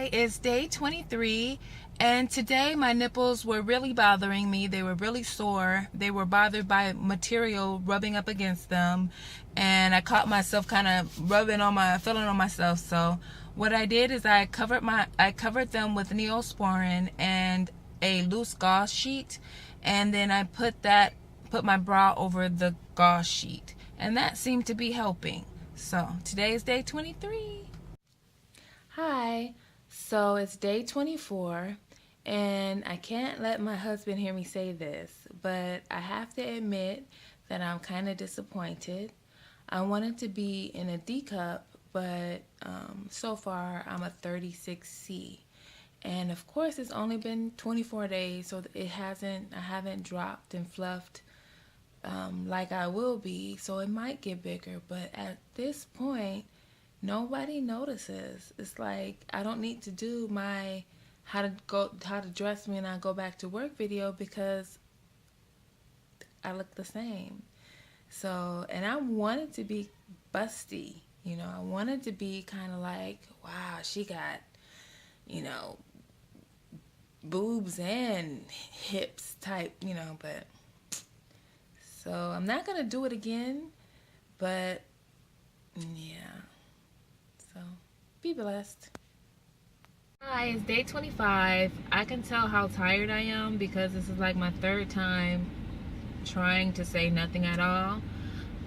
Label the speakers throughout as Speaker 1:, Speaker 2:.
Speaker 1: Hi, it's day 23, and today my nipples were really bothering me. They were really sore. They were bothered by material rubbing up against them, and I caught myself kind of feeling on myself. So what I did is I covered them with Neosporin and a loose gauze sheet, and then I put my bra over the gauze sheet, and that seemed to be helping. So today is day 23. Hi. So it's day 24, and I can't let my husband hear me say this, but I have to admit that I'm kind of disappointed. I wanted to be in a D cup, but so far I'm a 36C. And of course, it's only been 24 days, so I haven't dropped and fluffed like I will be, so it might get bigger. But at this point, nobody notices. It's like I don't need to do my how to dress me and I go back to work video because I look the same. So, and I wanted to be busty, I wanted to be kind of like, wow, she got, you know, boobs and hips type, but so I'm not going to do it again, but yeah. So, be blessed. Hi, it's day 25. I can tell how tired I am because this is like my third time trying to say nothing at all.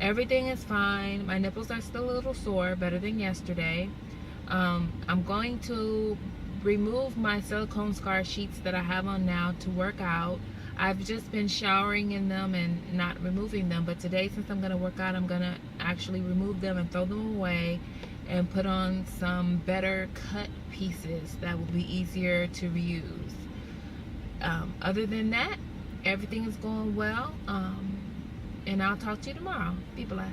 Speaker 1: Everything is fine. My nipples are still a little sore, better than yesterday. I'm going to remove my silicone scar sheets that I have on now to work out. I've just been showering in them and not removing them, but today, since I'm going to work out, I'm going to actually remove them and throw them away and put on some better cut pieces that will be easier to reuse. Other than that, everything is going well, and I'll talk to you tomorrow. Be blessed.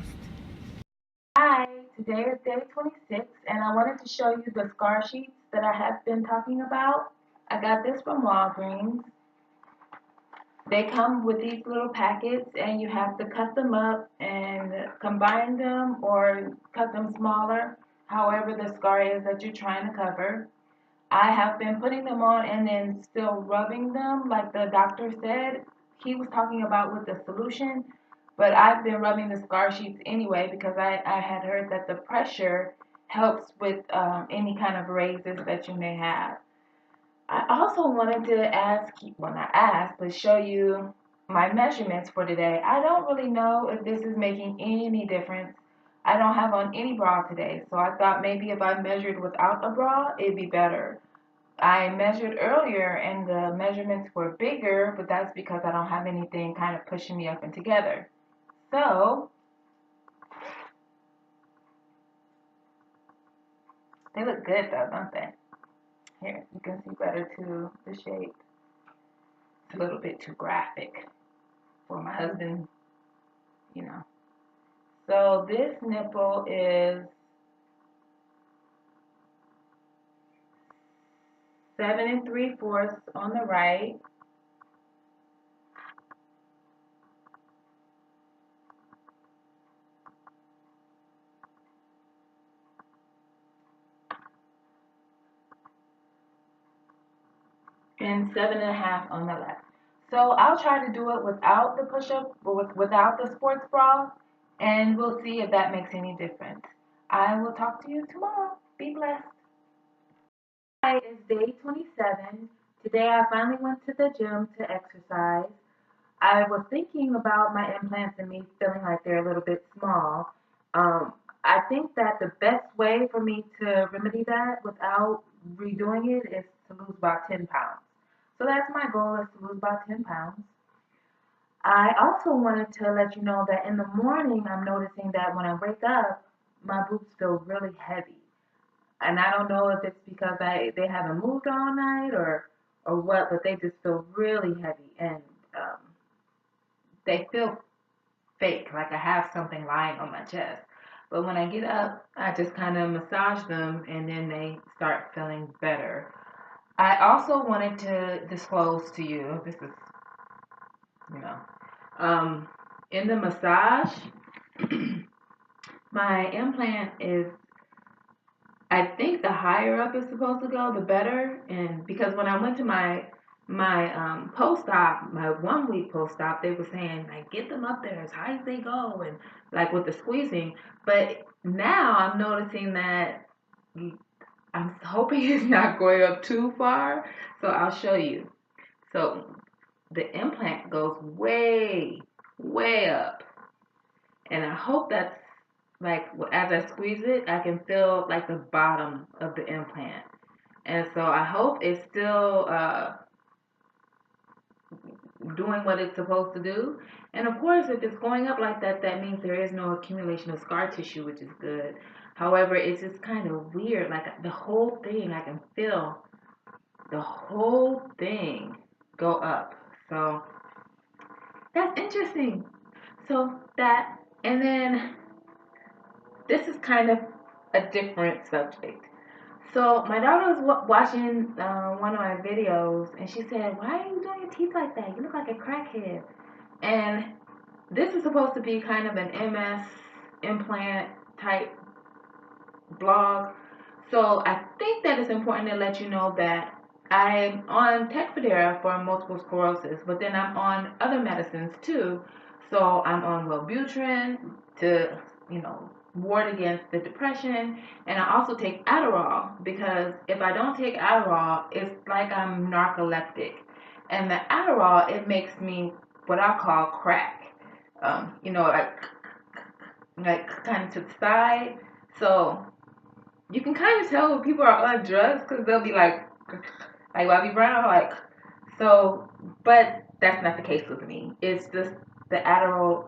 Speaker 1: Hi, today is day 26, and I wanted to show you the scar sheets that I have been talking about. I got this from Walgreens. They come with these little packets, and you have to cut them up and combine them or cut them smaller, however the scar is that you're trying to cover. I have been putting them on and then still rubbing them like the doctor said. He was talking about with the solution, but I've been rubbing the scar sheets anyway because I had heard that the pressure helps with any kind of raises that you may have. I also wanted to ask, well, not ask, but show you my measurements for today. I don't really know if this is making any difference. I don't have on any bra today, so I thought maybe if I measured without a bra, it'd be better. I measured earlier and the measurements were bigger, but that's because I don't have anything kind of pushing me up and together. So, they look good though, don't they? Here, you can see better too, the shape. It's a little bit too graphic for my husband, you know. So this nipple is 7 3/4 on the right, and 7 1/2 on the left. So I'll try to do it without the push-up, without the sports bra, and we'll see if that makes any difference. I will talk to you tomorrow. Be blessed. Hi, it's day 27. Today I finally went to the gym to exercise. I was thinking about my implants and me feeling like they're a little bit small. I think that the best way for me to remedy that without redoing it is to lose about 10 pounds. So that's my goal, is to lose about 10 pounds. I also wanted to let you know that in the morning I'm noticing that when I wake up, my boobs feel really heavy. And I don't know if it's because they haven't moved all night or what, but they just feel really heavy and um, they feel fake, like I have something lying on my chest. But when I get up, I just kind of massage them and then they start feeling better. I also wanted to disclose to you, this is, you know, um, in the massage, my implant is I think the higher up it's supposed to go, the better. And because when I went to my post-op, my 1 week post-op, they were saying like get them up there as high as they go, and like with the squeezing. But now I'm noticing that I'm hoping it's not going up too far. So I'll show you. So the implant goes way, way up, and I hope that's like as I squeeze it, I can feel like the bottom of the implant. And so I hope it's still doing what it's supposed to do. And of course, if it's going up like that, that means there is no accumulation of scar tissue, which is good. However, it's just kind of weird. Like the whole thing, I can feel the whole thing go up. So that's interesting. So that, and then this is kind of a different subject. So my daughter was watching one of my videos, and she said, "Why are you doing your teeth like that? You look like a crackhead." And this is supposed to be kind of an MS implant type blog. So I think that it's important to let you know that I'm on Tecfidera for multiple sclerosis, but then I'm on other medicines too. So I'm on Wellbutrin to, ward against the depression, and I also take Adderall because if I don't take Adderall, it's like I'm narcoleptic, and the Adderall it makes me what I call crack, like kind of to the side. So you can kind of tell when people are on drugs because they'll be like Bobby Brown, like so. But that's not the case with me. It's just the Adderall,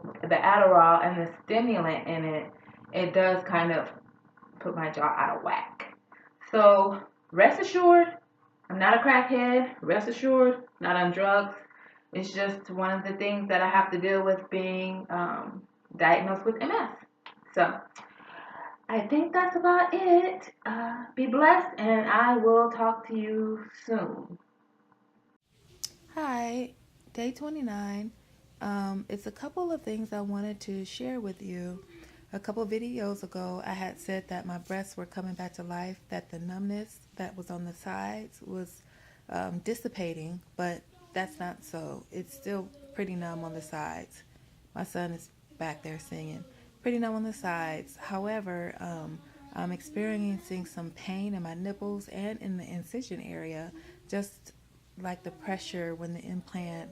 Speaker 1: and the stimulant in it. It does kind of put my jaw out of whack. So rest assured, I'm not a crackhead. Rest assured, not on drugs. It's just one of the things that I have to deal with being diagnosed with MS. So I think that's about it. Be blessed, and I will talk to you soon. Hi, day 29. It's a couple of things I wanted to share with you. A couple of videos ago, I had said that my breasts were coming back to life, that the numbness that was on the sides was dissipating, but that's not so. It's still pretty numb on the sides. My son is back there singing. Pretty numb on the sides. However, I'm experiencing some pain in my nipples and in the incision area, just like the pressure when the implant,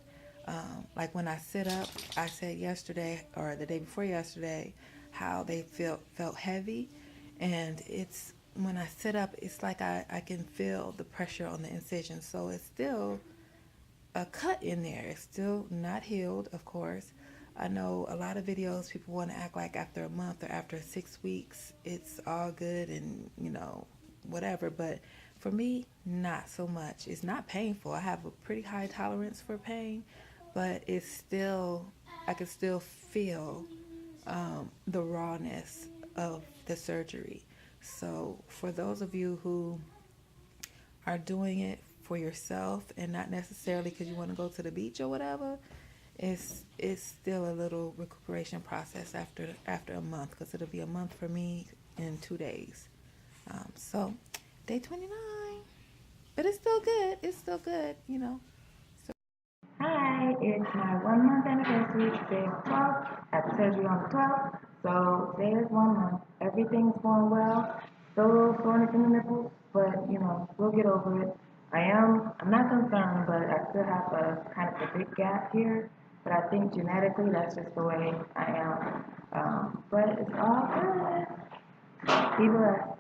Speaker 1: like when I sit up. I said yesterday or the day before yesterday how they felt heavy, and it's when I sit up, it's like I can feel the pressure on the incision. So it's still a cut in there. It's still not healed, of course. I know a lot of videos people want to act like after a month or after 6 weeks it's all good and whatever, but for me, not so much. It's not painful. I have a pretty high tolerance for pain, but it's still, I can still feel the rawness of the surgery. So for those of you who are doing it for yourself and not necessarily because you want to go to the beach or whatever, it's still a little recuperation process after a month, because it'll be a month for me in 2 days. So day 29, but it's still good. It's still good. So, hi, it's my 1 month anniversary. Today is 12th. I had the surgery on the 12th. So today is 1 month. Everything's going well. Still a little soreness in the nipples, but we'll get over it. I'm not concerned, but I still have a kind of a big gap here. But I think genetically that's just the way I am. But it's all good. Be blessed.